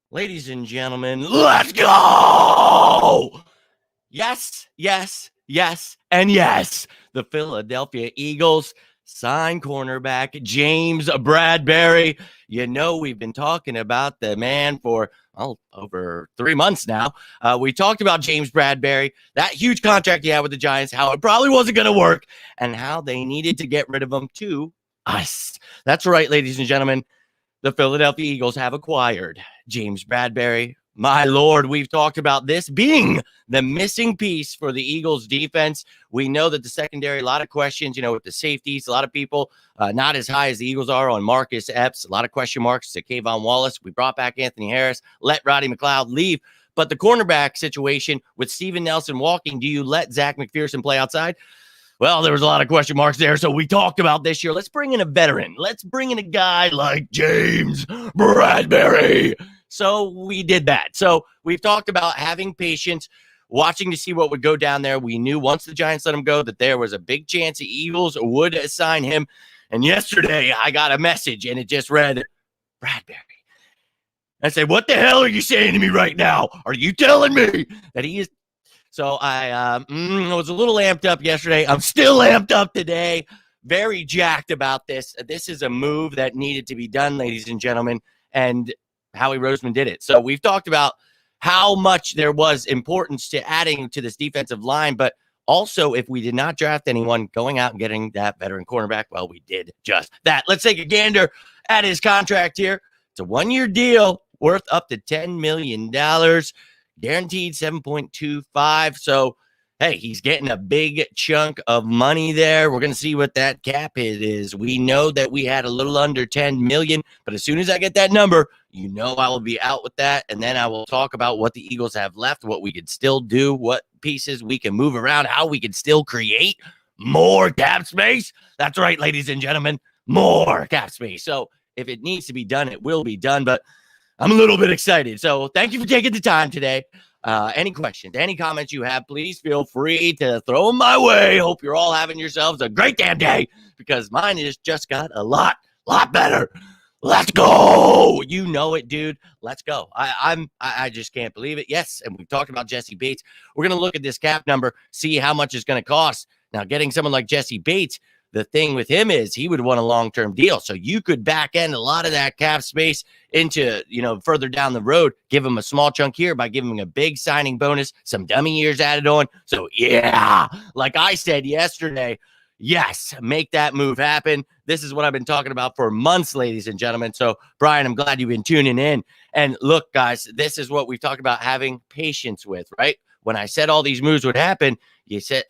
Ladies and gentlemen, let's go! Yes, yes, yes, and yes. The Philadelphia Eagles sign cornerback James Bradberry. You know, we've been talking about the man for over 3 months now. We talked about James Bradberry, that huge contract he had with the Giants, how it probably wasn't going to work, and how they needed to get rid of him to us. That's right, ladies and gentlemen. The Philadelphia Eagles have acquired James Bradberry. My Lord, we've talked about this being the missing piece for the Eagles defense. We know that the secondary, a lot of questions, with the safeties, a lot of people not as high as the Eagles are on Marcus Epps, a lot of question marks to Kayvon Wallace. We brought back Anthony Harris, let Roddy McLeod leave. But the cornerback situation with Steven Nelson walking, do you let Zach McPherson play outside? Well, there was a lot of question marks there, so we talked about this year. Let's bring in a veteran. Let's bring in a guy like James Bradberry. So we did that. So we've talked about having patience, watching to see what would go down there. We knew once the Giants let him go that there was a big chance the Eagles would assign him. And yesterday I got a message, and it just read, Bradberry. I said, what the hell are you saying to me right now? Are you telling me that he is? So I was a little amped up yesterday. I'm still amped up today. Very jacked about this. This is a move that needed to be done, ladies and gentlemen, and Howie Roseman did it. So we've talked about how much there was importance to adding to this defensive line, but also if we did not draft anyone, going out and getting that veteran cornerback, well, we did just that. Let's take a gander at his contract here. It's a 1-year deal worth up to $10 million. Guaranteed 7.25. So, hey, he's getting a big chunk of money there. We're going to see what that cap hit is. We know that we had a little under 10 million, but as soon as I get that number, I will be out with that. And then I will talk about what the Eagles have left, what we could still do, what pieces we can move around, how we can still create more cap space. That's right, ladies and gentlemen, more cap space. So if it needs to be done, it will be done. But I'm a little bit excited. So thank you for taking the time today. Any questions, any comments you have, please feel free to throw them my way. Hope you're all having yourselves a great damn day, because mine has just got a lot better. Let's go. You know it, dude. Let's go. I just can't believe it. Yes. And we've talked about Jesse Bates. We're going to look at this cap number, see how much it's going to cost. Now, getting someone like Jesse Bates, the thing with him is he would want a long-term deal. So you could back end a lot of that cap space into, further down the road, give him a small chunk here by giving him a big signing bonus, some dummy years added on. So yeah, like I said yesterday, yes, make that move happen. This is what I've been talking about for months, ladies and gentlemen. So Brian, I'm glad you've been tuning in. And look, guys, this is what we've talked about having patience with, right? When I said all these moves would happen,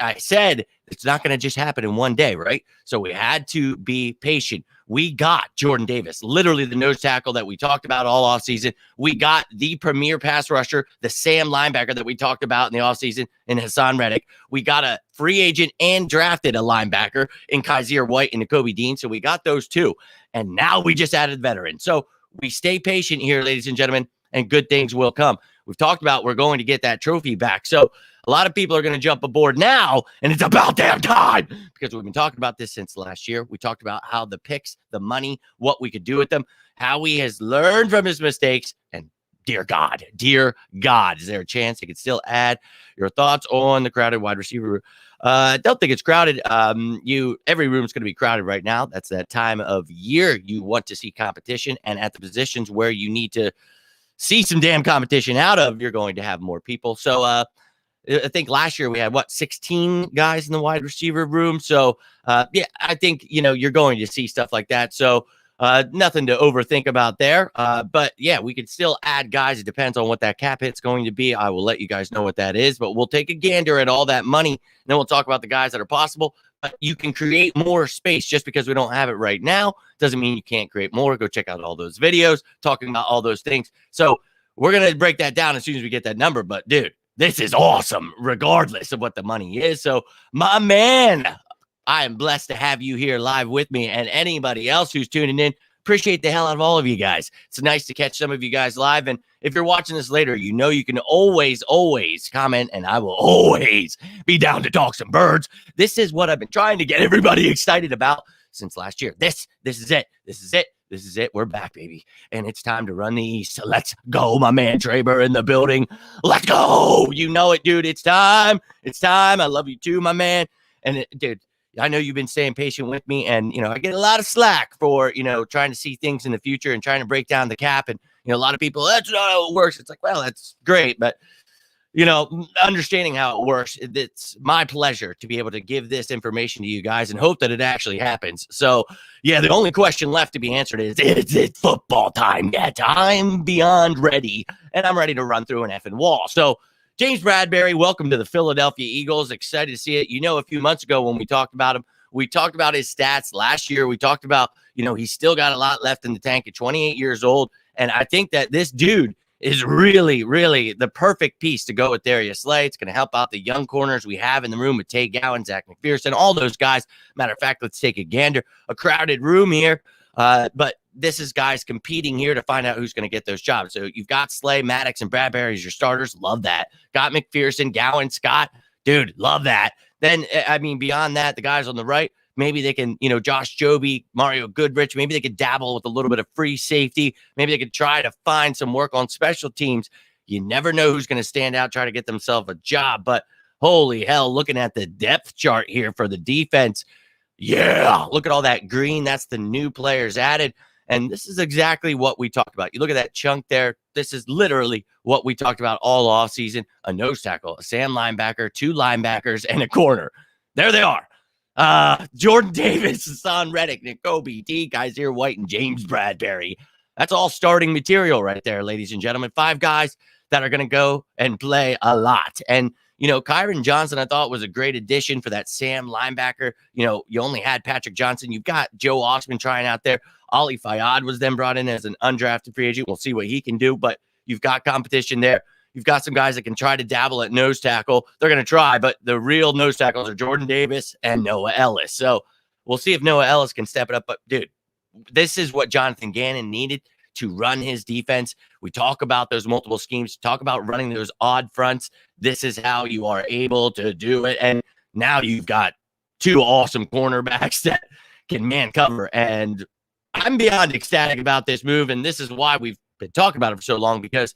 I said it's not going to just happen in one day, right? So we had to be patient. We got Jordan Davis, literally the nose tackle that we talked about all offseason. We got the premier pass rusher, the Sam linebacker that we talked about in the offseason in Hassan Reddick. We got a free agent and drafted a linebacker in Kaiser White and Nakobe Dean. So we got those two. And now we just added veteran. So we stay patient here, ladies and gentlemen, and good things will come. We've talked about we're going to get that trophy back. So a lot of people are going to jump aboard now, and it's about damn time, because we've been talking about this since last year. We talked about how the picks, the money, what we could do with them, how he has learned from his mistakes, and dear God, is there a chance he could still add? Your thoughts on the crowded wide receiver room? I don't think it's crowded. Every room's going to be crowded right now. That's that time of year you want to see competition, and at the positions where you need to see some damn competition out of, you're going to have more people. So I think last year we had 16 guys in the wide receiver room. So yeah, I think you're going to see stuff like that. So nothing to overthink about there. But yeah, we could still add guys. It depends on what that cap hit's going to be. I will let you guys know what that is, but we'll take a gander at all that money. And then we'll talk about the guys that are possible. But you can create more space. Just because we don't have it right now doesn't mean you can't create more. Go check out all those videos talking about all those things. So we're going to break that down as soon as we get that number. But dude, this is awesome regardless of what the money is. So my man, I am blessed to have you here live with me, and anybody else who's tuning in. Appreciate the hell out of all of you guys. It's nice to catch some of you guys live. And if you're watching this later, you can always comment, and I will always be down to talk some birds. This is what I've been trying to get everybody excited about since last year. This is it. This is it. This is it. We're back, baby. And it's time to run the East. Let's go, my man Traber in the building. Let's go. You know it, dude. It's time. It's time. I love you too, my man. And dude, I know you've been staying patient with me, and I get a lot of slack for trying to see things in the future and trying to break down the cap. And a lot of people, that's not how it works. It's like, well, that's great, but understanding how it works, it's my pleasure to be able to give this information to you guys and hope that it actually happens. So, yeah, the only question left to be answered is it football time yet? I'm beyond ready, and I'm ready to run through an effing wall. So, James Bradberry, welcome to the Philadelphia Eagles. Excited to see it. A few months ago when we talked about him, we talked about his stats last year. We talked about, he's still got a lot left in the tank at 28 years old, and I think that this dude is really, really the perfect piece to go with Darius Slay. It's going to help out the young corners we have in the room with Tay Gowan, Zach McPherson, all those guys. Matter of fact, let's take a gander. A crowded room here, but this is guys competing here to find out who's going to get those jobs. So you've got Slay, Maddox, and Bradberry as your starters. Love that. Got McPherson, Gowan, Scott. Dude, love that. Then, beyond that, the guys on the right, maybe they can, Josh Joby, Mario Goodrich, maybe they could dabble with a little bit of free safety. Maybe they could try to find some work on special teams. You never know who's going to stand out, try to get themselves a job. But holy hell, looking at the depth chart here for the defense, yeah, look at all that green. That's the new players added. And this is exactly what we talked about. You look at that chunk there. This is literally what we talked about all offseason. A nose tackle, a Sam linebacker, 2 linebackers, and a corner. There they are. Jordan Davis, Hassan Reddick, N'Kobe, D, Kaiser White, and James Bradberry. That's all starting material right there, ladies and gentlemen. 5 guys that are going to go and play a lot. And, Kyron Johnson, I thought was a great addition for that Sam linebacker. You only had Patrick Johnson. You've got Joe Osman trying out there. Ali Fayyad was then brought in as an undrafted free agent. We'll see what he can do, but you've got competition there. You've got some guys that can try to dabble at nose tackle. They're going to try, but the real nose tackles are Jordan Davis and Noah Ellis. So we'll see if Noah Ellis can step it up. But, dude, this is what Jonathan Gannon needed to run his defense. We talk about those multiple schemes, talk about running those odd fronts. This is how you are able to do it. And now you've got 2 awesome cornerbacks that can man cover. And I'm beyond ecstatic about this move, and this is why we've been talking about it for so long, because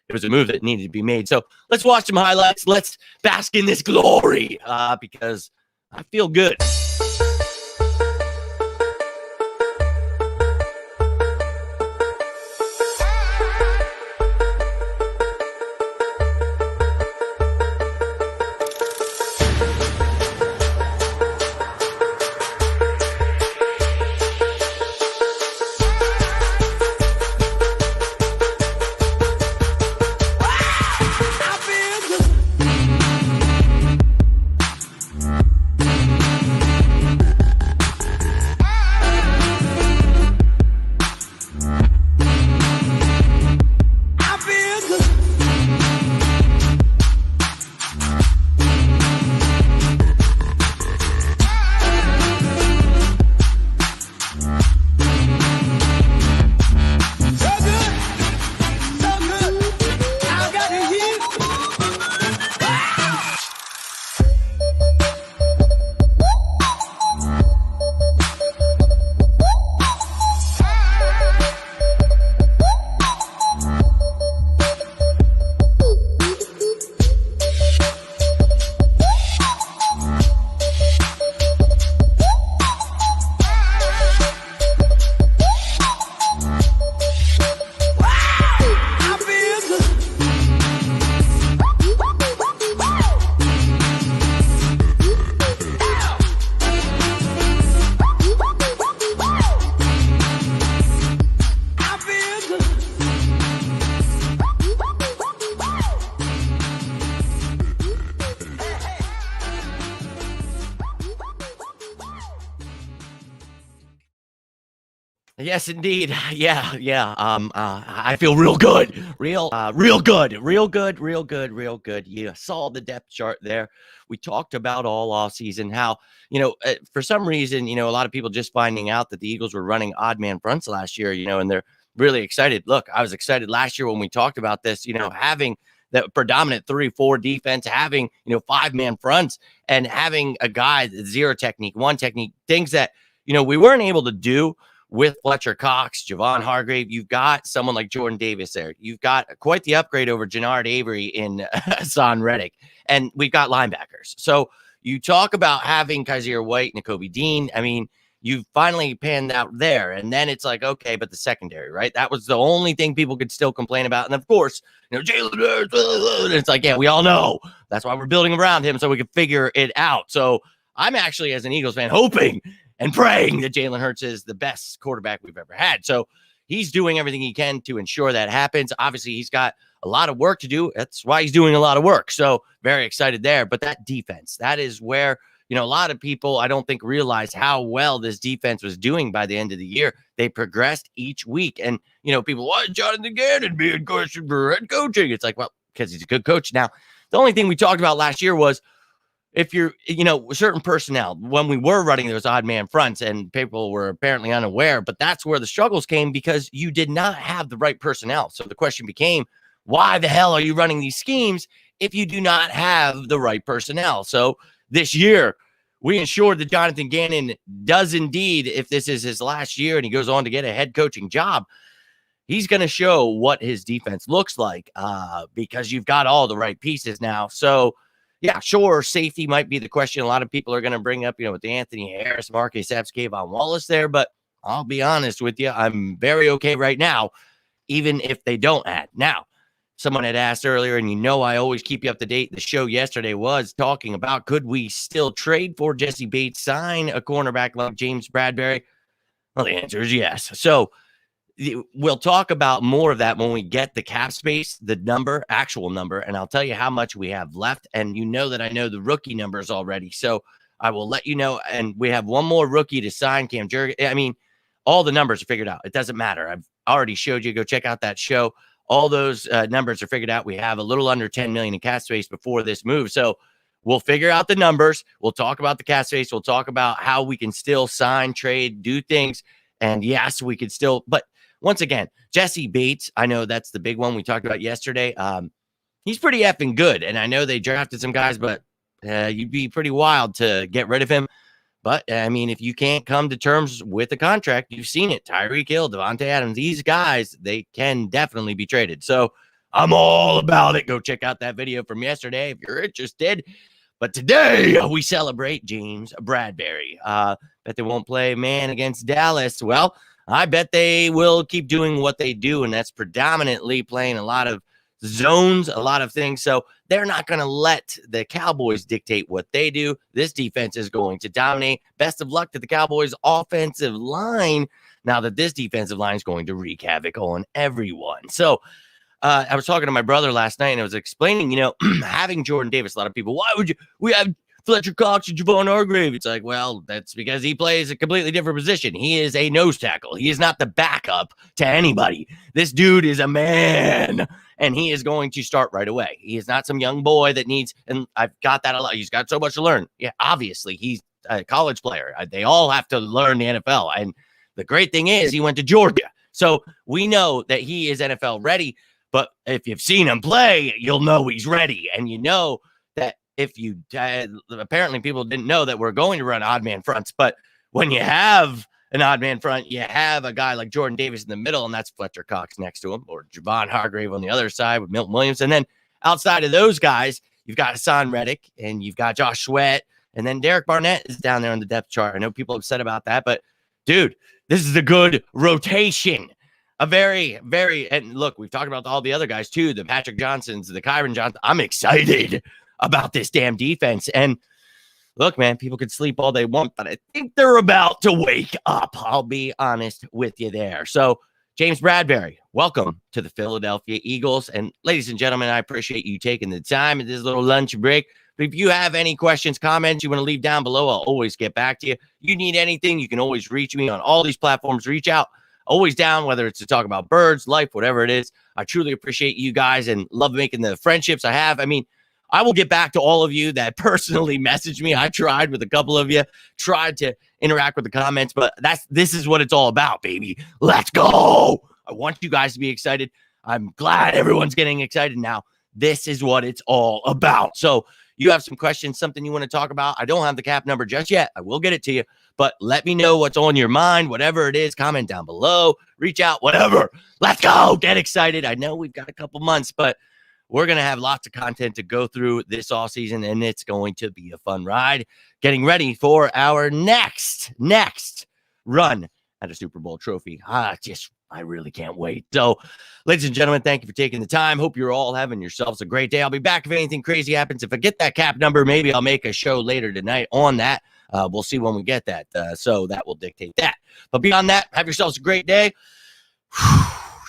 it was a move that needed to be made. So let's watch some highlights. Let's bask in this glory because I feel good. Yes, indeed. Yeah. I feel real good. Real good. You saw the depth chart there. We talked about all offseason how, for some reason, a lot of people just finding out that the Eagles were running odd man fronts last year, and they're really excited. Look, I was excited last year when we talked about this, having that predominant 3-4 defense, having, 5-man fronts, and having a guy, 0 technique, 1 technique, things that, we weren't able to do with Fletcher Cox, Javon Hargrave. You've got someone like Jordan Davis there. You've got quite the upgrade over Jannard Avery in Hassan Reddick. And we've got linebackers. So you talk about having Kaiser White and Nakobe Dean. I mean, you finally panned out there. And then it's like, okay, but the secondary, right? That was the only thing people could still complain about. And of course, Jalen Hurts, it's like, yeah, we all know. That's why we're building around him so we can figure it out. So I'm actually, as an Eagles fan, hoping and praying that Jalen Hurts is the best quarterback we've ever had. So he's doing everything he can to ensure that happens. Obviously, he's got a lot of work to do. That's why he's doing a lot of work. So very excited there. But that defense, that is where, a lot of people, I don't think, realize how well this defense was doing by the end of the year. They progressed each week. And, people, why is Jonathan Gannon being questioned for head coaching? It's like, well, because he's a good coach. Now, the only thing we talked about last year was, if you're, certain personnel, when we were running those odd man fronts and people were apparently unaware, but that's where the struggles came because you did not have the right personnel. So the question became, why the hell are you running these schemes if you do not have the right personnel? So this year, we ensured that Jonathan Gannon does indeed, if this is his last year and he goes on to get a head coaching job, he's going to show what his defense looks like because you've got all the right pieces now. So, yeah, sure, safety might be the question. A lot of people are going to bring up, with the Anthony Harris, Marcus Epps, Kayvon Wallace there. But I'll be honest with you, I'm very okay right now, even if they don't add. Now, someone had asked earlier, and I always keep you up to date. The show yesterday was talking about, could we still trade for Jesse Bates, sign a cornerback like James Bradberry? Well, the answer is yes. So we'll talk about more of that when we get the cap space, the actual number, and I'll tell you how much we have left. And that I know the rookie numbers already. So I will let you know. And we have one more rookie to sign, Cam Jurgen. I mean, all the numbers are figured out. It doesn't matter. I've already showed you. Go check out that show. All those numbers are figured out. We have a little under 10 million in cap space before this move. So we'll figure out the numbers. We'll talk about the cap space. We'll talk about how we can still sign, trade, do things. And yes, we could still, but once again, Jesse Bates, I know that's the big one we talked about yesterday. He's pretty effing good. And I know they drafted some guys, but you'd be pretty wild to get rid of him. But, I mean, if you can't come to terms with the contract, you've seen it. Tyreek Hill, Devontae Adams, these guys, they can definitely be traded. So I'm all about it. Go check out that video from yesterday if you're interested. But today we celebrate James Bradberry. Bet they won't play man against Dallas. Well, I bet they will keep doing what they do, and that's predominantly playing a lot of zones, a lot of things. So they're not going to let the Cowboys dictate what they do. This defense is going to dominate. Best of luck to the Cowboys offensive line now that this defensive line is going to wreak havoc on everyone. So I was talking to my brother last night, and I was explaining, having Jordan Davis, a lot of people, why would we have Fletcher Cox and Javon Hargrave? It's like, well, that's because he plays a completely different position. He is a nose tackle. He is not the backup to anybody. This dude is a man, and he is going to start right away. He is not some young boy that needs, and I've got that a lot. He's got so much to learn. Yeah, obviously, he's a college player. They all have to learn the NFL, and the great thing is he went to Georgia. So we know that he is NFL ready, but if you've seen him play, you'll know he's ready, and that if you apparently people didn't know that we're going to run odd man fronts, but when you have an odd man front, you have a guy like Jordan Davis in the middle, and that's Fletcher Cox next to him, or Javon Hargrave on the other side with Milton Williams. And then outside of those guys, you've got Hassan Reddick and you've got Josh Sweat, and then Derek Barnett is down there on the depth chart. I know people are upset about that, but dude, this is a good rotation. A very, very, and look, we've talked about all the other guys too, the Patrick Johnsons, the Kyron Johnsons. I'm excited about this damn defense. And look, man, people could sleep all they want, but I think they're about to wake up. I'll be honest with you there. So, James Bradberry, welcome to the Philadelphia Eagles. And ladies and gentlemen, I appreciate you taking the time at this little lunch break. But if you have any questions, comments you want to leave down below, I'll always get back to you. You need anything, you can always reach me on all these platforms. Reach out. Always down, whether it's to talk about birds, life, whatever it is. I truly appreciate you guys and love making the friendships I have. I mean, I will get back to all of you that personally messaged me. I tried with a couple of you, tried to interact with the comments, but this is what it's all about, baby. Let's go. I want you guys to be excited. I'm glad everyone's getting excited now. This is what it's all about. So you have some questions, something you want to talk about, I don't have the cap number just yet. I will get it to you, but let me know what's on your mind, whatever it is. Comment down below, reach out, whatever. Let's go. Get excited. I know we've got a couple months, but we're going to have lots of content to go through this off season, and it's going to be a fun ride. Getting ready for our next run at a Super Bowl trophy. I really can't wait. So, ladies and gentlemen, thank you for taking the time. Hope you're all having yourselves a great day. I'll be back if anything crazy happens. If I get that cap number, maybe I'll make a show later tonight on that. We'll see when we get that. So that will dictate that. But beyond that, have yourselves a great day.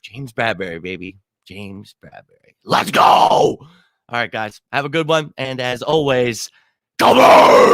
James Bradberry, baby. James Bradberry. Let's go. All right, guys. Have a good one. And as always, go Birds!